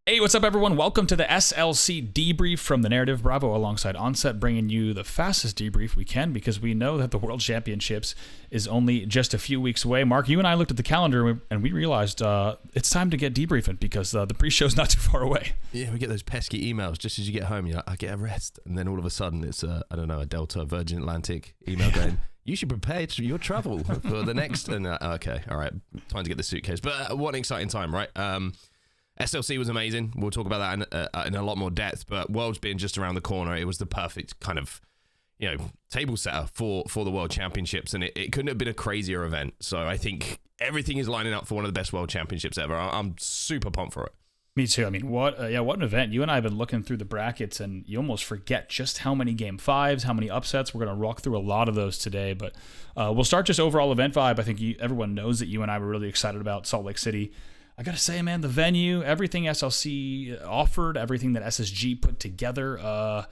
Hey, what's up, everyone? Welcome to the SLC Debrief from the Narrative Bravo alongside Onset, bringing you the fastest debrief we can because we know that the World Championships is only just a few weeks away. Mark, you and I looked at the calendar and we realized it's time to get debriefing because the pre-show's not too far away. Yeah, we get those pesky emails just as you get home. You're like, I get a rest. And then all of a sudden it's a Delta Virgin Atlantic email going, you should prepare your travel for the next. And okay, all right, time to get the suitcase. But what an exciting time, right? SLC was amazing. We'll talk about that in a lot more depth, but Worlds being just around the corner, it was the perfect kind of, table setter for the World Championships, and it couldn't have been a crazier event. So I think everything is lining up for one of the best World Championships ever. I'm super pumped for it. Me too. I mean, what an event. You and I have been looking through the brackets, and you almost forget just how many Game 5s, how many upsets. We're going to walk through a lot of those today, but we'll start just overall event vibe. I think everyone knows that you and I were really excited about Salt Lake City. I gotta say, man, the venue, everything SLC offered, everything that SSG put together, I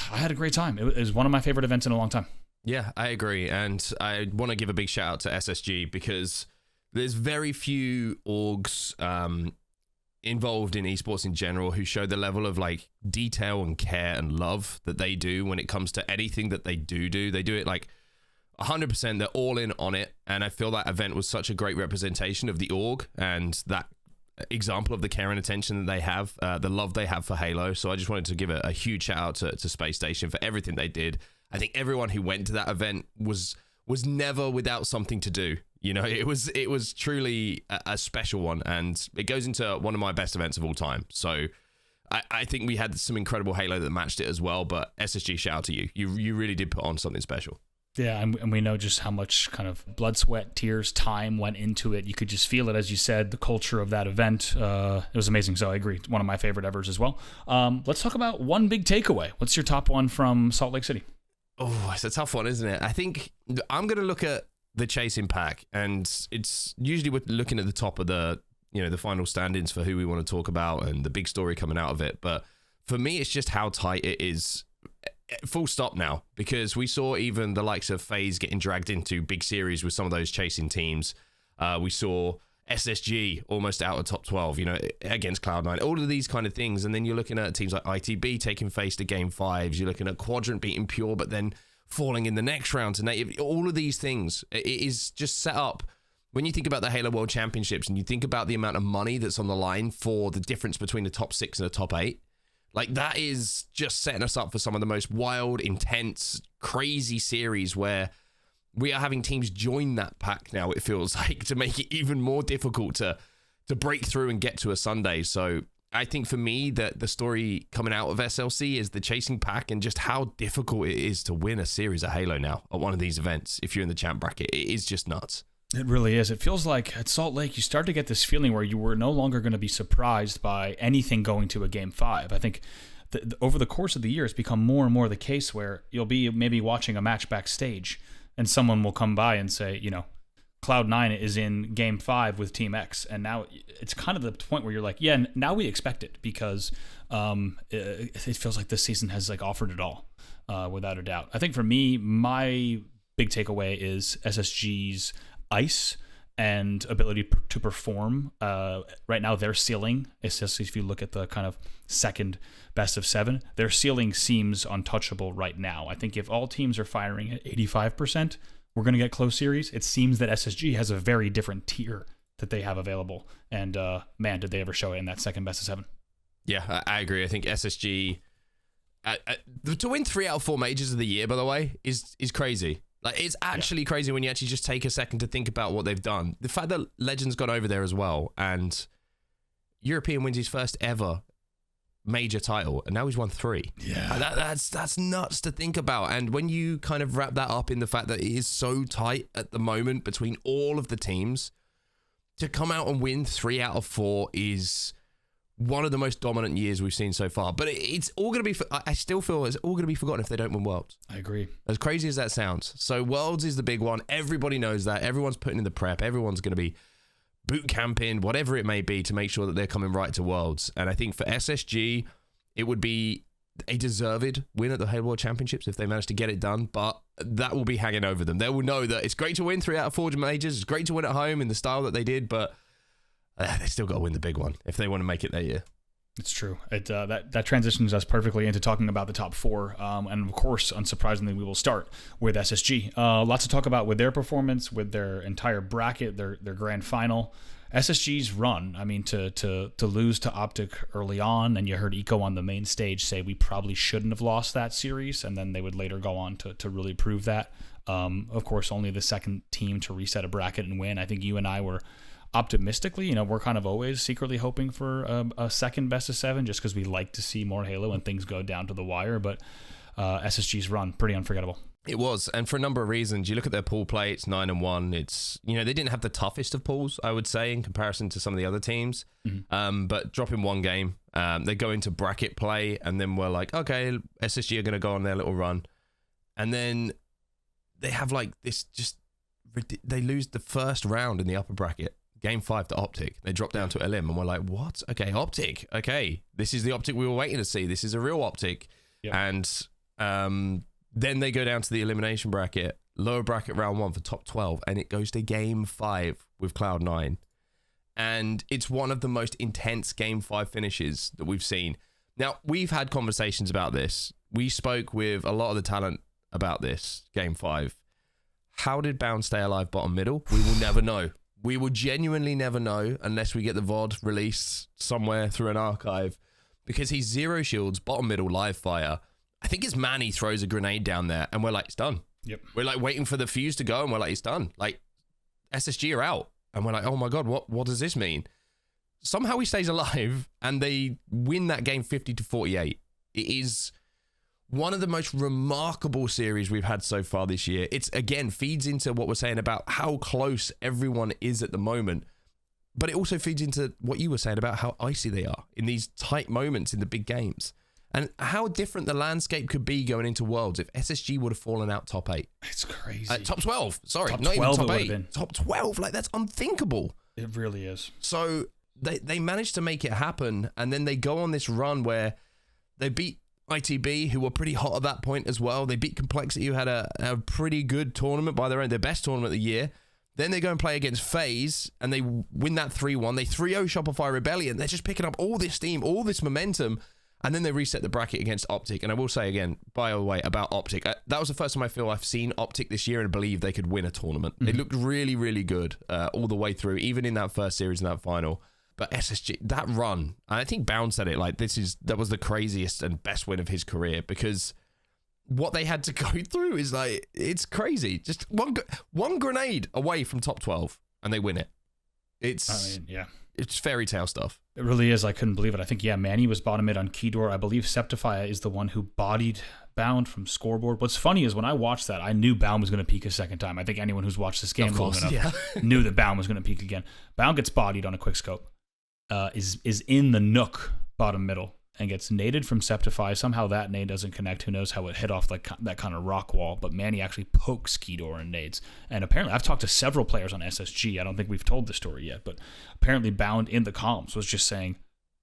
had a great time. It was one of my favorite events in a long time. Yeah, I agree, and I want to give a big shout out to SSG because there's very few orgs involved in esports in general who show the level of like detail and care and love that they do when it comes to anything that they do. They do it like 100%, they're all in on it, and I feel that event was such a great representation of the org and that example of the care and attention that they have, the love they have for Halo. So I just wanted to give a huge shout out to Space Station for everything they did. I think everyone who went to that event was never without something to do. It was truly a special one, and it goes into one of my best events of all time. So I think we had some incredible Halo that matched it as well, but SSG, shout out to you. You really did put on something special. Yeah, and we know just how much kind of blood, sweat, tears, time went into it. You could just feel it, as you said, the culture of that event. It was amazing, so I agree. It's one of my favorite evers as well. Let's talk about one big takeaway. What's your top one from Salt Lake City? Oh, it's a tough one, isn't it? I think I'm going to look at the chasing pack, and it's usually we're looking at the top of the final standings for who we want to talk about and the big story coming out of it. But for me, it's just how tight it is. Full stop now, because we saw even the likes of FaZe getting dragged into big series with some of those chasing teams. We saw SSG almost out of top 12, against Cloud9, all of these kind of things. And then you're looking at teams like ITB taking FaZe to Game 5s. You're looking at Quadrant beating Pure, but then falling in the next round to Native. All of these things, it is just set up. When you think about the Halo World Championships and you think about the amount of money that's on the line for the difference between the top 6 and the top 8, like that is just setting us up for some of the most wild, intense, crazy series where we are having teams join that pack now, it feels like, to make it even more difficult to break through and get to a Sunday. So I think for me that the story coming out of SLC is the chasing pack and just how difficult it is to win a series of Halo now at one of these events. If you're in the champ bracket, it is just nuts. It really is. It feels like at Salt Lake, you start to get this feeling where you were no longer going to be surprised by anything going to a Game 5. I think over the course of the year, it's become more and more the case where you'll be maybe watching a match backstage and someone will come by and say, Cloud9 is in Game 5 with Team X. And now it's kind of the point where you're like, yeah, now we expect it because it feels like this season has like offered it all, without a doubt. I think for me, my big takeaway is SSG's ice and ability to perform. Right now, their ceiling, especially if you look at the kind of second best of 7, their ceiling seems untouchable right now. I think if all teams are firing at 85%, we're going to get close series. It seems that SSG has a very different tier that they have available. And man, did they ever show it in that second best of 7. Yeah, I agree. I think SSG, to win 3 out of 4 majors of the year, by the way, is crazy. Like, it's actually crazy when you actually just take a second to think about what they've done. The fact that Legend's gone over there as well, and European wins his first ever major title, and now he's won 3. Yeah, that's nuts to think about. And when you kind of wrap that up in the fact that it is so tight at the moment between all of the teams, to come out and win 3 out of 4 is one of the most dominant years we've seen so far. But it's all going to be, I still feel it's all going to be forgotten if they don't win Worlds. I agree. As crazy as that sounds. So Worlds is the big one. Everybody knows that. Everyone's putting in the prep. Everyone's going to be boot camping, whatever it may be, to make sure that they're coming right to Worlds. And I think for SSG, it would be a deserved win at the Halo World Championships if they manage to get it done. But that will be hanging over them. They will know that it's great to win 3 out of 4 majors. It's great to win at home in the style that they did, but they still got to win the big one if they want to make it their year. It's true. That transitions us perfectly into talking about the top four. And of course, unsurprisingly, we will start with SSG. Lots to talk about with their performance, with their entire bracket, their grand final. SSG's run, I mean, to lose to OpTic early on, and you heard Eco on the main stage say we probably shouldn't have lost that series, and then they would later go on to really prove that. Of course, only the second team to reset a bracket and win. I think you and I were optimistically, we're kind of always secretly hoping for a second best of 7 just because we like to see more Halo when things go down to the wire. But SSG's run, pretty unforgettable. It was, and for a number of reasons. You look at their pool play, it's 9-1. It's, they didn't have the toughest of pools, I would say, in comparison to some of the other teams. Mm-hmm. But dropping one game, they go into bracket play, and then we're like, okay, SSG are going to go on their little run. And then they have like this they lose the first round in the upper bracket. Game 5 to OpTic. They drop down to Elim, and we're like, what? Okay, OpTic. Okay, this is the OpTic we were waiting to see. This is a real OpTic. Yep. And then they go down to the elimination bracket, lower bracket round 1 for top 12, and it goes to Game 5 with Cloud9. And it's one of the most intense Game 5 finishes that we've seen. Now, we've had conversations about this. We spoke with a lot of the talent about this Game 5. How did Bound stay alive bottom middle? We will never know. We will genuinely never know unless we get the VOD released somewhere through an archive, because he's 0 shields, bottom middle, live fire. I think it's Manny throws a grenade down there, and we're like, it's done. Yep. We're like waiting for the fuse to go, and we're like, it's done. Like, SSG are out. And we're like, oh my God, what does this mean? Somehow he stays alive, and they win that game 50-48. It is one of the most remarkable series we've had so far this year. It's, again, feeds into what we're saying about how close everyone is at the moment. But it also feeds into what you were saying about how icy they are in these tight moments in the big games. And how different the landscape could be going into Worlds if SSG would have fallen out top 8. It's crazy. Top 12. Sorry, top not 12 even top 8. Been. Top 12. Like, that's unthinkable. It really is. So they managed to make it happen. And then they go on this run where they beat ITB, who were pretty hot at that point as well. They beat Complexity, who had a pretty good tournament by their own, their best tournament of the year. Then they go and play against FaZe, and they win that 3-1. They 3-0 Shopify Rebellion. They're just picking up all this steam, all this momentum, and then they reset the bracket against OpTic. And I will say again, by the way, about OpTic, that was the first time I feel I've seen OpTic this year and believe they could win a tournament. Mm-hmm. They looked really, really good all the way through, even in that first series and that final. But SSG, that run, and I think Bound said it, like, that was the craziest and best win of his career, because what they had to go through is like, it's crazy. Just one grenade away from top 12, and they win it. It's fairy tale stuff. It really is. I couldn't believe it. I think, Manny was bottom mid on Keydor. I believe Septify is the one who bodied Bound from scoreboard. What's funny is when I watched that, I knew Bound was going to peak a second time. I think anyone who's watched this game long enough knew that Bound was going to peak again. Bound gets bodied on a quick scope. Is in the nook bottom middle and gets naded from Septify. Somehow that nade doesn't connect. Who knows how it hit off like that kind of rock wall. But Manny actually pokes Keydor and nades. And apparently, I've talked to several players on SSG. I don't think we've told the story yet, but apparently Bound in the comms was just saying,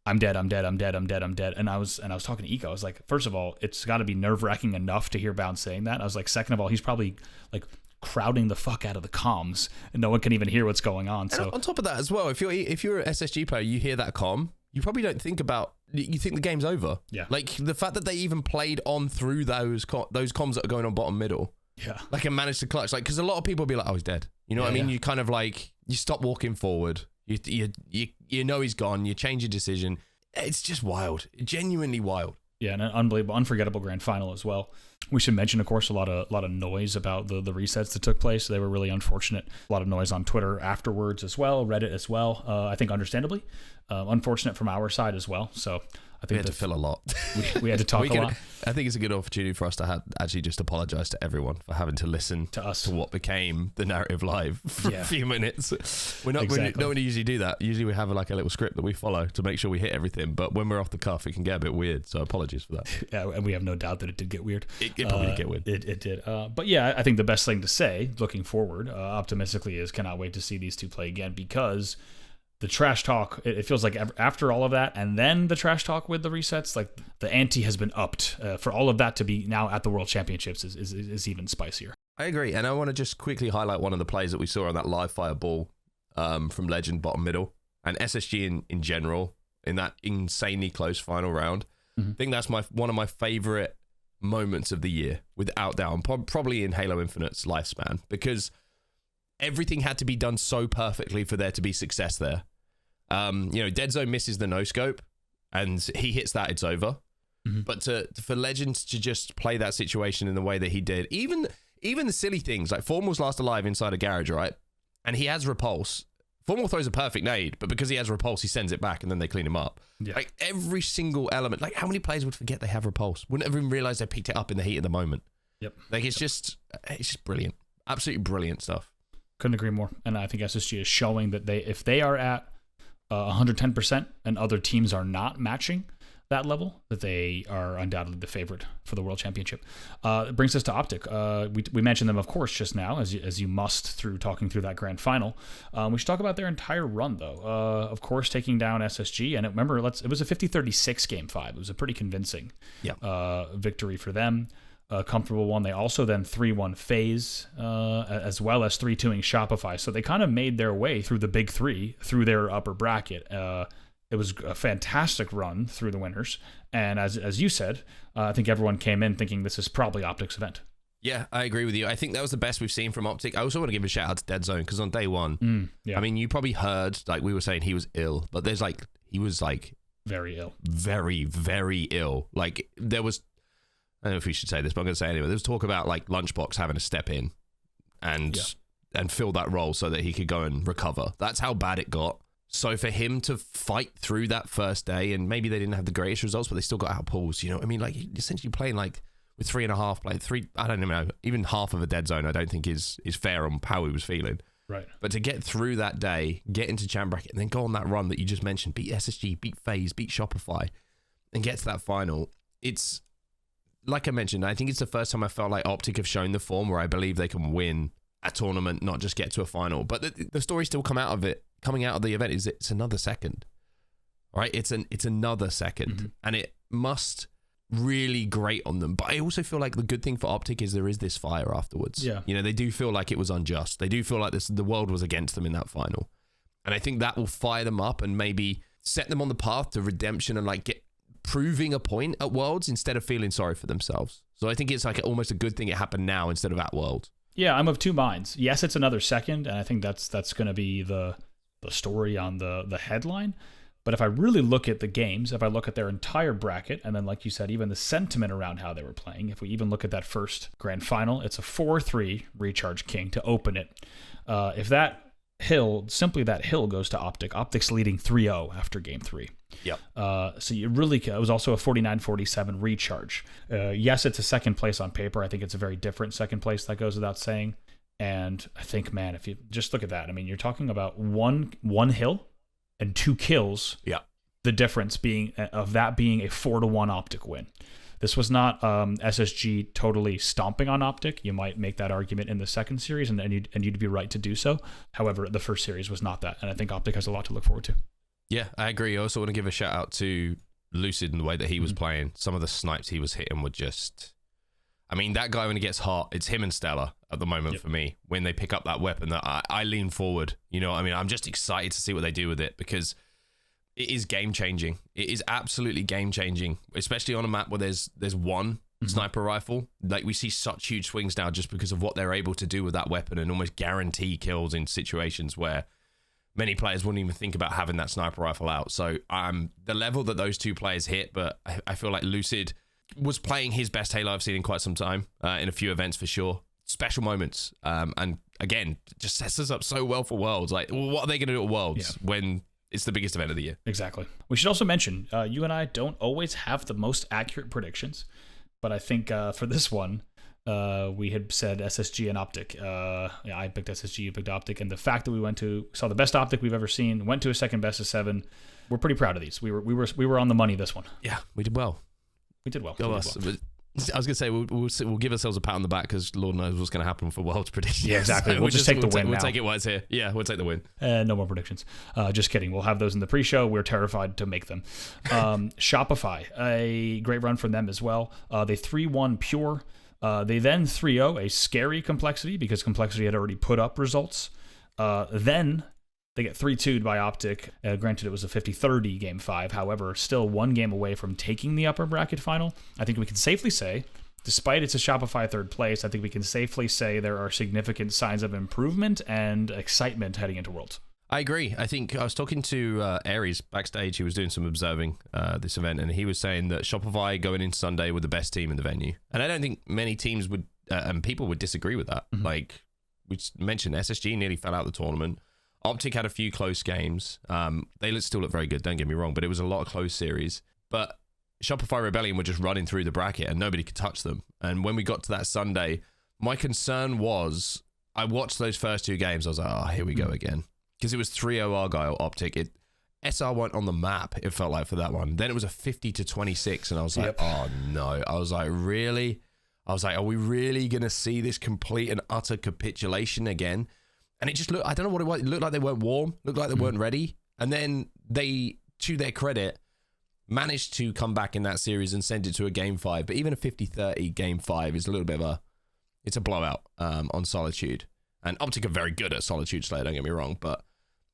I'm dead, I'm dead, I'm dead, I'm dead, I'm dead. And I was talking to Eco. I was like, first of all, it's got to be nerve-wracking enough to hear Bound saying that. I was like, second of all, he's probably like crowding the fuck out of the comms, and no one can even hear what's going on. So on top of that as well, if you're an SSG player, you hear that comm, you probably don't think about. You think the game's over. Yeah. Like the fact that they even played on through those comms that are going on bottom middle. Yeah. Like, and managed to clutch. Like, because a lot of people will be like, oh, he's dead. You know what I mean? You kind of like, you stop walking forward. You know he's gone. You change your decision. It's just wild. Genuinely wild. Yeah, and an unbelievable, unforgettable grand final as well. We should mention, of course, a lot of noise about the resets that took place. They were really unfortunate. A lot of noise on Twitter afterwards as well, Reddit as well. I think understandably. Unfortunate from our side as well. So I think we had to fill a lot. We had to talk a lot. I think it's a good opportunity for us to actually just apologize to everyone for having to listen to us, to what became the narrative live for a few minutes. We don't usually do that. Usually we have like a little script that we follow to make sure we hit everything. But when we're off the cuff, it can get a bit weird. So apologies for that. Yeah, and we have no doubt that it did get weird. It probably did get weird. It did. But yeah, I think the best thing to say, looking forward, optimistically, is cannot wait to see these two play again, because the trash talk, it feels like after all of that, and then the trash talk with the resets, like the ante has been upped. For all of that to be now at the World Championships is even spicier. I agree. And I want to just quickly highlight one of the plays that we saw on that live fire ball from Legend bottom middle. and SSG in general in that insanely close final round. I think that's one of my favorite moments of the year, without doubt, and probably in Halo Infinite's lifespan, because everything had to be done so perfectly for there to be success there. Dead Zone misses the no scope, and he hits that, it's over. But for Legends to just play that situation in the way that he did, even the silly things like Formal's last alive inside a garage, right? And he has repulse. Formal throws a perfect nade, but because he has repulse, he sends it back, and then they clean him up. Yeah. Like every single element. Like how many players would forget they have repulse? Wouldn't even realize they picked it up in the heat of the moment. Yep. Like it's just brilliant, absolutely brilliant stuff. Couldn't agree more. And I think SSG is showing that if they are at 110% and other teams are not matching that level, that they are undoubtedly the favorite for the World Championship. It brings us to OpTic. We mentioned them, of course, just now, as you must through talking through that grand final. We should talk about their entire run, though. Of course, taking down SSG. And remember, it was a 50-36 Game 5. It was a pretty convincing victory for them. A comfortable one. They also then 3-1 FaZe, as well as 3-2ing Shopify. So they kind of made their way through the big three, through their upper bracket. It was a fantastic run through the winners. And as you said, I think everyone came in thinking this is probably OpTic's event. Yeah, I agree with you. I think that was the best we've seen from OpTic. I also want to give a shout out to Dead Zone, because on day one, I mean, you probably heard, like we were saying, he was ill, but he was very ill. Very, very ill. Like there was, I don't know if we should say this, but I'm going to say it anyway. There was talk about like Lunchbox having to step in and fill that role so that he could go and recover. That's how bad it got. So for him to fight through that first day, and maybe they didn't have the greatest results, but they still got out pulls, you know what I mean? Like essentially playing like with 3.5, like 3, I don't know, even half of a Dead Zone, I don't think is fair on how he was feeling. Right. But to get through that day, get into champ bracket, and then go on that run that you just mentioned, beat SSG, beat FaZe, beat Shopify, and get to that final, it's, like I mentioned, I think it's the first time I felt like OpTic have shown the form where I believe they can win a tournament, not just get to a final. But the story still coming out of the event is it's another second, right? It's another second, and it must really grate on them. But I also feel like the good thing for OpTic is there is this fire afterwards. Yeah, they do feel like it was unjust. They do feel like the world was against them in that final, and I think that will fire them up and maybe set them on the path to redemption and like proving a point at Worlds instead of feeling sorry for themselves. So I think it's like almost a good thing it happened now instead of at Worlds. Yeah, I'm of two minds. Yes, it's another second, and I think that's going to be the story on the headline. But if I really look at the games, if I look at their entire bracket, and then like you said, even the sentiment around how they were playing, if we even look at that first grand final, it's a 4-3 Recharge King to open it. If simply that hill goes to OpTic, OpTic's leading 3-0 after game 3. Yep. So it was also a 49-47 Recharge. Yes, it's a second place on paper. I think it's a very different second place, that goes without saying. And I think, man, if you just look at that, I mean, you're talking about one hill and 2 kills. Yeah. The difference being a 4-1 OpTic win. This was not SSG totally stomping on OpTic. You might make that argument in the second series, and you'd be right to do so. However, the first series was not that, and I think OpTic has a lot to look forward to. Yeah, I agree. I also want to give a shout out to Lucid and the way that he was playing. Some of the snipes he was hitting were just... I mean, that guy, when he gets hot, it's him and Stella at the moment for me. When they pick up that weapon, that I lean forward. You know what I mean? I'm just excited to see what they do with it, because it is game-changing. It is absolutely game-changing, especially on a map where there's one sniper rifle. Like, we see such huge swings now just because of what they're able to do with that weapon and almost guarantee kills in situations where many players wouldn't even think about having that sniper rifle out. So the level that those two players hit, but I feel like Lucid was playing his best Halo I've seen in quite some time, in a few events for sure. Special moments. And again, just sets us up so well for Worlds. Like, what are they going to do at Worlds when it's the biggest event of the year? Exactly. We should also mention, you and I don't always have the most accurate predictions, but I think for this one, we had said SSG and OpTic. I picked SSG, you picked OpTic, and the fact that we saw the best OpTic we've ever seen, went to a second best of 7, we're pretty proud of these. We were on the money this one. Yeah, we did well. We did well. Go us. I was going to say, we'll give ourselves a pat on the back, because Lord knows what's going to happen for World's predictions. Yeah, exactly. So we'll just take the win now. We'll take it while it's here. Yeah, we'll take the win. No more predictions. Just kidding. We'll have those in the pre-show. We're terrified to make them. Shopify, a great run from them as well. They 3-1 Pure. They then 3-0 a scary Complexity, because Complexity had already put up results. Then They get 3-2'd by OpTic. Granted, it was a 50-30 Game 5. However, still one game away from taking the upper bracket final. I think we can safely say, despite it's a Shopify third place, I think we can safely say there are significant signs of improvement and excitement heading into Worlds. I agree. I think I was talking to Aries backstage. He was doing some observing this event, and he was saying that Shopify going into Sunday were the best team in the venue. And I don't think many teams would, and people would disagree with that. Mm-hmm. Like we mentioned, SSG nearly fell out of the tournament. OpTic had a few close games. They still look very good, don't get me wrong, but it was a lot of close series. But Shopify Rebellion were just running through the bracket and nobody could touch them. And when we got to that Sunday, my concern was, I watched those first two games. I was like, oh, here we go again. Because it was 3-0 Argyle OpTic. SR weren't on the map, it felt like, for that one. Then it was a 50-26, and I was like, oh no. I was like, really? I was like, are we really going to see this complete and utter capitulation again? And it just looked, I don't know what it was. It looked like they weren't warm, looked like they weren't ready. And then they, to their credit, managed to come back in that series and send it to a Game 5. But even a 50-30 Game 5 is a little bit of it's a blowout on Solitude. And OpTic are very good at Solitude Slayer, don't get me wrong, but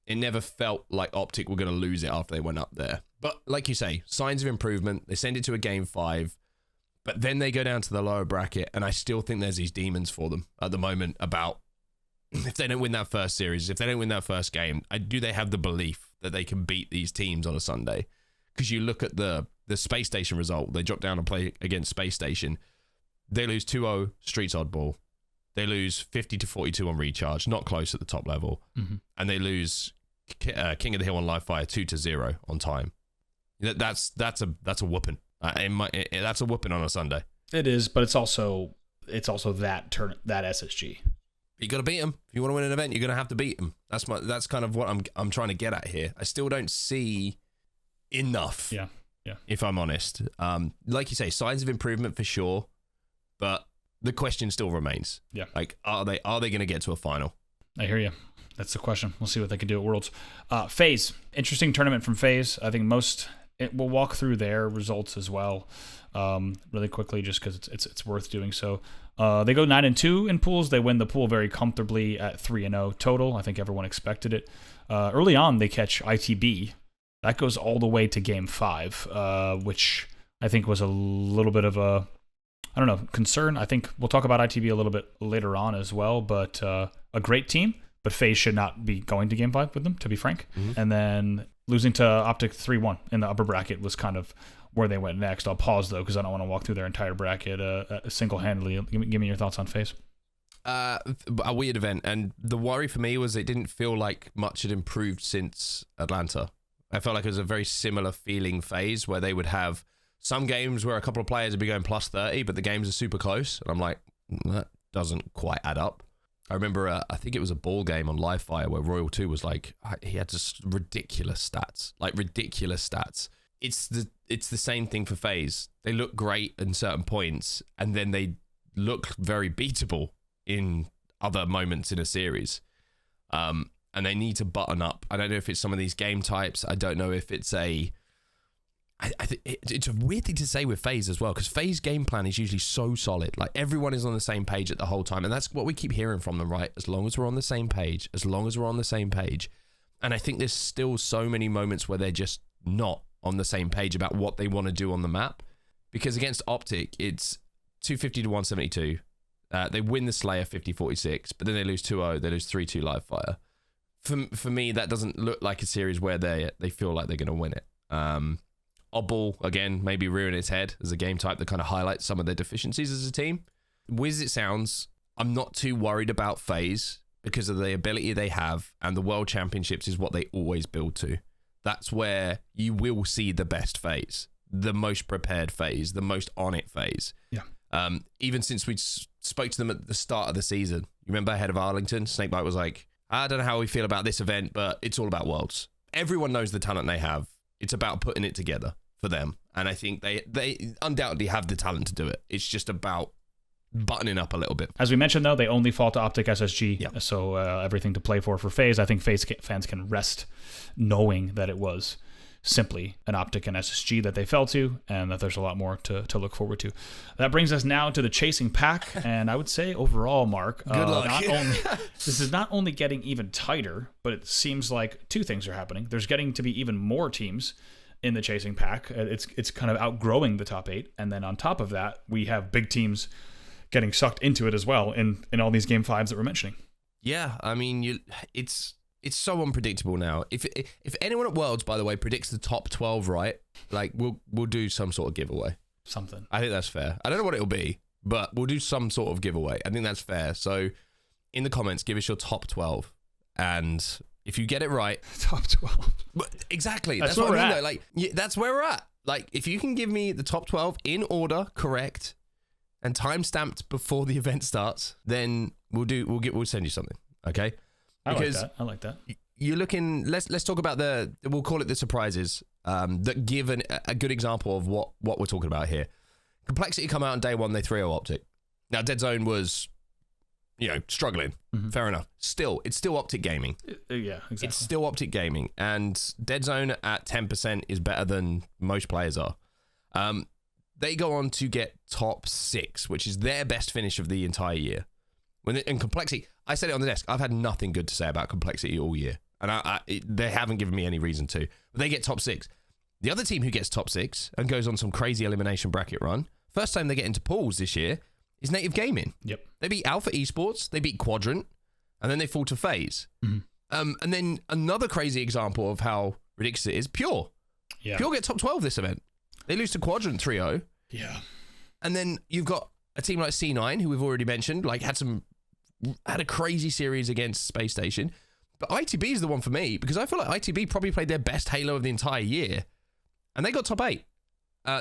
it never felt like OpTic were going to lose it after they went up there. But like you say, signs of improvement. They send it to a Game 5, but then they go down to the lower bracket, and I still think there's these demons for them at the moment about if they don't win that first series, if they don't win that first game, do they have the belief that they can beat these teams on a Sunday? Because you look at the Space Station result, they drop down and play against Space Station. They lose 2-0 Streets Oddball. They lose 50-42 on Recharge, not close at the top level. Mm-hmm. And they lose King of the Hill on Livefire 2-0 on time. That's a whooping. That's a whooping on a Sunday. It is, but it's also that SSG. You got to beat them. If you want to win an event, you're going to have to beat them. That's kind of what I'm trying to get at here. I still don't see enough. Yeah. If I'm honest, like you say, signs of improvement for sure, but the question still remains. Yeah. Like, are they going to get to a final? I hear you. That's the question. We'll see what they can do at Worlds. FaZe, interesting tournament from FaZe. I think we'll walk through their results as well, really quickly, just because it's worth doing so. They go 9-2 in pools. They win the pool very comfortably at 3-0 total. I think everyone expected it. Early on, they catch ITB. That goes all the way to Game 5, which I think was a little bit of a, I don't know, concern. I think we'll talk about ITB a little bit later on as well, but a great team, but FaZe should not be going to Game 5 with them, to be frank. Mm-hmm. And then losing to OpTic 3-1 in the upper bracket was kind of where they went next. I'll pause, though, because I don't want to walk through their entire bracket single-handedly. Give me your thoughts on FaZe. A weird event, and the worry for me was it didn't feel like much had improved since Atlanta. I felt like it was a very similar feeling phase where they would have some games where a couple of players would be going plus 30, but the games are super close. And I'm like, that doesn't quite add up. I remember, I think it was a ball game on Livefire where Royal 2 was like, he had just ridiculous stats. It's the same thing for FaZe. They look great in certain points, and then they look very beatable in other moments in a series. And they need to button up. I don't know if it's some of these game types. I don't know if it's I think it's a weird thing to say with FaZe as well, because FaZe game plan is usually so solid. Like, everyone is on the same page at the whole time, and that's what we keep hearing from them, right? As long as we're on the same page. And I think there's still so many moments where they're just not on the same page about what they want to do on the map. Because against OpTic, it's 250-172. They win the Slayer 50-46, but then they lose 2-0. They lose 3-2 Livefire. For me, that doesn't look like a series where they feel like they're going to win it. Oddball, again, maybe rearing its head as a game type that kind of highlights some of their deficiencies as a team. Weird as it sounds, I'm not too worried about FaZe because of the ability they have, and the World Championships is what they always build to. That's where you will see the best FaZe, the most prepared FaZe, the most on it FaZe. Yeah. Even since we spoke to them at the start of the season, you remember ahead of Arlington, Snakebite was like, I don't know how we feel about this event, but it's all about Worlds. Everyone knows the talent they have. It's about putting it together for them. And I think they undoubtedly have the talent to do it. It's just about buttoning up a little bit. As we mentioned, though, they only fall to OpTic SSG, so everything to play for FaZe. I think FaZe fans can rest knowing that it was simply an OpTic and SSG that they fell to, and that there's a lot more to look forward to. That brings us now to the chasing pack, and I would say overall, Mark, good luck. This is not only getting even tighter, but it seems like two things are happening. There's getting to be even more teams in the chasing pack. It's kind of outgrowing the top 8, and then on top of that, we have big teams getting sucked into it as well in all these game 5s that we're mentioning. Yeah, I mean, it's so unpredictable now. If anyone at Worlds, by the way, predicts the top 12 right, like we'll do some sort of giveaway. Something. I think that's fair. I don't know what it'll be, but we'll do some sort of giveaway. I think that's fair. So in the comments, give us your top 12, and if you get it right, top 12. Exactly. That's what I mean, though. Like that's where we're at. Like if you can give me the top 12 in order, correct, and time stamped before the event starts, then we'll send you something. Okay. Because I like that. You're looking. Let's talk about we'll call it the surprises that give a good example of what we're talking about here. Complexity come out on day 1. They 3-0 OpTic. Now Dead Zone was, struggling. Mm-hmm. Fair enough. It's still OpTic gaming. Yeah, exactly. It's still OpTic gaming, and Dead Zone at 10% is better than most players are. They go on to get top 6, which is their best finish of the entire year. In Complexity, I said it on the desk, I've had nothing good to say about Complexity all year. And they haven't given me any reason to. But they get top 6. The other team who gets top 6 and goes on some crazy elimination bracket run, first time they get into pools this year, is Native Gaming. Yep. They beat Alpha Esports, they beat Quadrant, and then they fall to FaZe. Mm-hmm. And then another crazy example of how ridiculous it is, Pure. Yeah. Pure get top 12 this event. They lose to Quadrant 3-0. Yeah. And then you've got a team like C9, who we've already mentioned, like had a crazy series against Space Station. But ITB is the one for me, because I feel like ITB probably played their best Halo of the entire year. And they got top 8.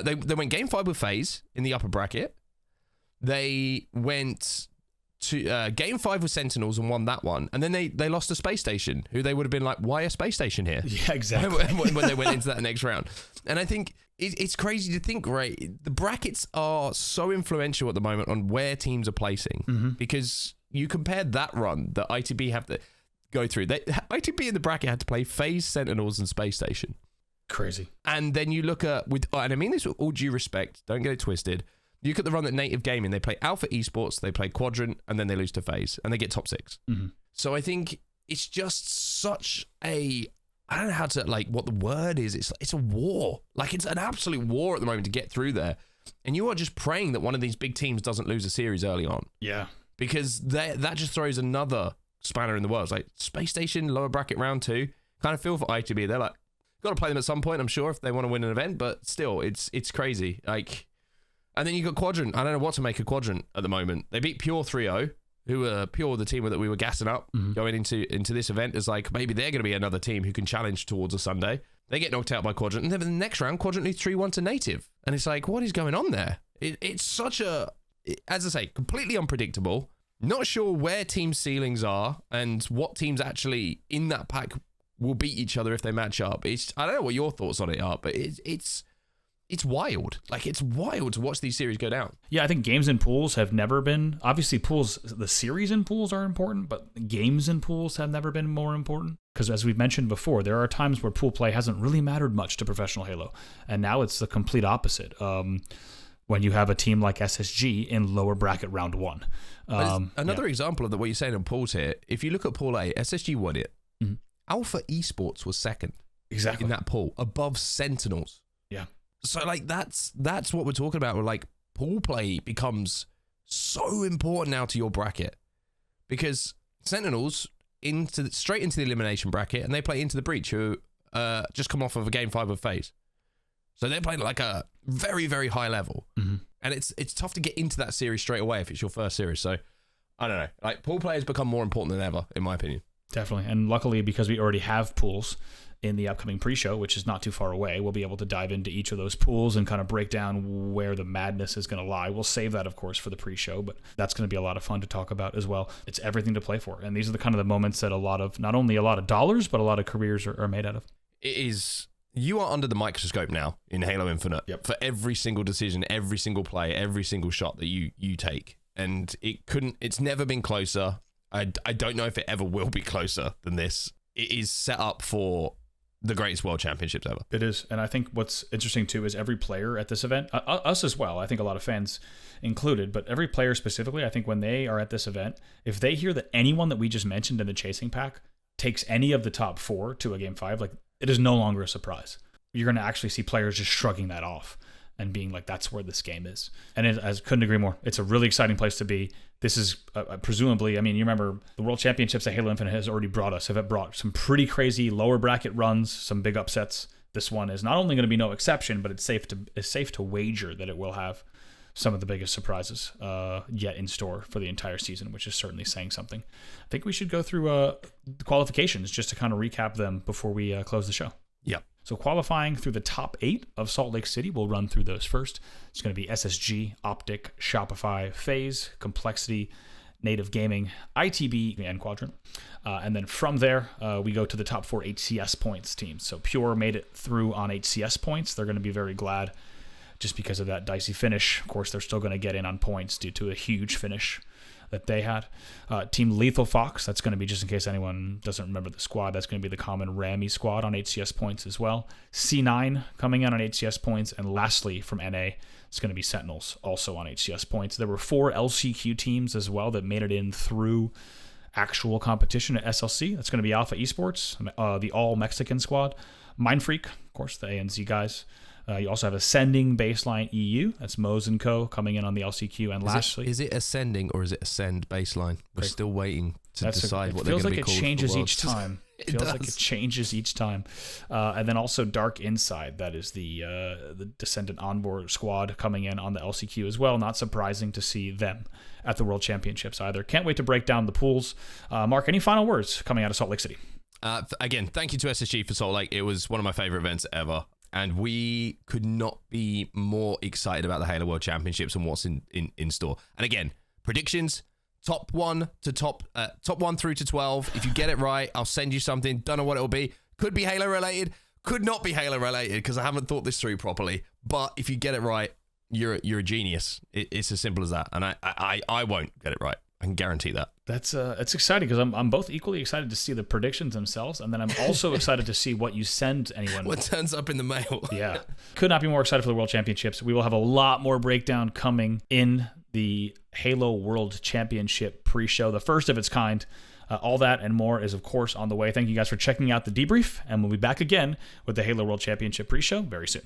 They went game 5 with FaZe in the upper bracket. They went to game 5 with Sentinels and won that one. And then they lost to Space Station, who they would have been like, why a Space Station here? Yeah, exactly. when they went into that next round. And I think it's crazy to think, right? The brackets are so influential at the moment on where teams are placing, because you compared that run that ITB have to go through. ITB in the bracket had to play FaZe, Sentinels, and Space Station. Crazy. And then you look at, and I mean this with all due respect, don't get it twisted. You look at the run that Native Gaming, they play Alpha Esports, they play Quadrant, and then they lose to FaZe, and they get top 6. Mm-hmm. So I think it's just such I don't know how to, what the word is. It's a war. Like, it's an absolute war at the moment to get through there. And you are just praying that one of these big teams doesn't lose a series early on. Yeah. Because that just throws another spanner in the works. Like, Space Station, lower bracket round 2, kind of feel for ITB. They're like, got to play them at some point, I'm sure, if they want to win an event, but still, it's crazy. Like, and then you got Quadrant. I don't know what to make of Quadrant at the moment. They beat Pure 3-0, who were Pure, the team that we were gassing up going into this event, as like, maybe they're going to be another team who can challenge towards a Sunday. They get knocked out by Quadrant, and then in the next round, Quadrant leads 3-1 to Native. And it's like, what is going on there? It's such as I say, completely unpredictable. Not sure where team ceilings are and what teams actually in that pack will beat each other if they match up. I don't know what your thoughts on it are, but it's wild. Like, it's wild to watch these series go down. Yeah, I think games in pools have never been, obviously pools, the series in pools are important, but games in pools have never been more important. Because as we've mentioned before, there are times where pool play hasn't really mattered much to professional Halo. And now it's the complete opposite. When you have a team like SSG in lower bracket round 1. Another example of what you're saying in pools here, if you look at pool A, SSG won it. Mm-hmm. Alpha Esports was second. Exactly. In that pool, above Sentinels. Yeah. So like that's what we're talking about. Where like pool play becomes so important now to your bracket, because Sentinels straight into the elimination bracket, and they play Into the Breach, who just come off of a game 5 of FaZe. So they're playing like a very, very high level. Mm-hmm. And it's tough to get into that series straight away if it's your first series. So I don't know. Like, pool play has become more important than ever, in my opinion. Definitely. And luckily, because we already have pools in the upcoming pre-show, which is not too far away, we'll be able to dive into each of those pools and kind of break down where the madness is going to lie. We'll save that, of course, for the pre-show, but that's going to be a lot of fun to talk about as well. It's everything to play for. And these are the kind of the moments that not only a lot of dollars, but a lot of careers are made out of. It is. You are under the microscope now in Halo Infinite. Yep. For every single decision, every single play, every single shot that you take. And it's never been closer. I don't know if it ever will be closer than this. It is set up for the greatest world championships ever. It is. And I think what's interesting too is every player at this event, us as well, I think a lot of fans included, but every player specifically, I think when they are at this event, if they hear that anyone that we just mentioned in the chasing pack takes any of the top 4 to a game 5, like it is no longer a surprise. You're going to actually see players just shrugging that off and being like, that's where this game is. And I couldn't agree more. It's a really exciting place to be. This is presumably, I mean, you remember the World Championships that Halo Infinite has already brought us, have brought some pretty crazy lower bracket runs, some big upsets. This one is not only going to be no exception, but it's safe to wager that it will have some of the biggest surprises yet in store for the entire season, which is certainly saying something. I think we should go through the qualifications just to kind of recap them before we close the show. Yep. So qualifying through the top 8 of Salt Lake City, we'll run through those first. It's going to be SSG, OpTic, Shopify, FaZe, Complexity, Native Gaming, ITB, and Quadrant. And then from there, we go to the top 4 HCS points teams. So Pure made it through on HCS points. They're going to be very glad just because of that dicey finish. Of course, they're still going to get in on points due to a huge finish that they had. Team Lethal Fox, that's going to be, just in case anyone doesn't remember the squad, that's going to be the common Rami squad on HCS points as well. C9 coming in on HCS points. And lastly, from NA, it's going to be Sentinels, also on HCS points. There were 4 LCQ teams as well that made it in through actual competition at SLC. That's going to be Alpha Esports, the all-Mexican squad. Mindfreak, of course, the ANZ guys. You also have Ascending Baseline EU. That's Moz & Co. coming in on the LCQ. And lastly... Is it Ascending or is it Ascend Baseline? We're still waiting to decide what they're going to be called. It feels like it changes each time. It feels like it changes each time. And then also Dark Inside. That is the Descendant Onboard squad coming in on the LCQ as well. Not surprising to see them at the World Championships either. Can't wait to break down the pools. Mark, any final words coming out of Salt Lake City? Again, thank you to SSG for Salt Lake. It was one of my favorite events ever. And we could not be more excited about the Halo World Championships and what's in store. And again, predictions, top 1 through to 12. If you get it right, I'll send you something. Don't know what it'll be. Could be Halo related. Could not be Halo related because I haven't thought this through properly. But if you get it right, you're a genius. It's as simple as that. And I won't get it right. I can guarantee that. That's it's exciting because I'm both equally excited to see the predictions themselves, and then I'm also excited to see what you send anyone. What turns up in the mail. Yeah. Could not be more excited for the World Championships. We will have a lot more breakdown coming in the Halo World Championship pre-show, the first of its kind. All that and more is, of course, on the way. Thank you guys for checking out the debrief, and we'll be back again with the Halo World Championship pre-show very soon.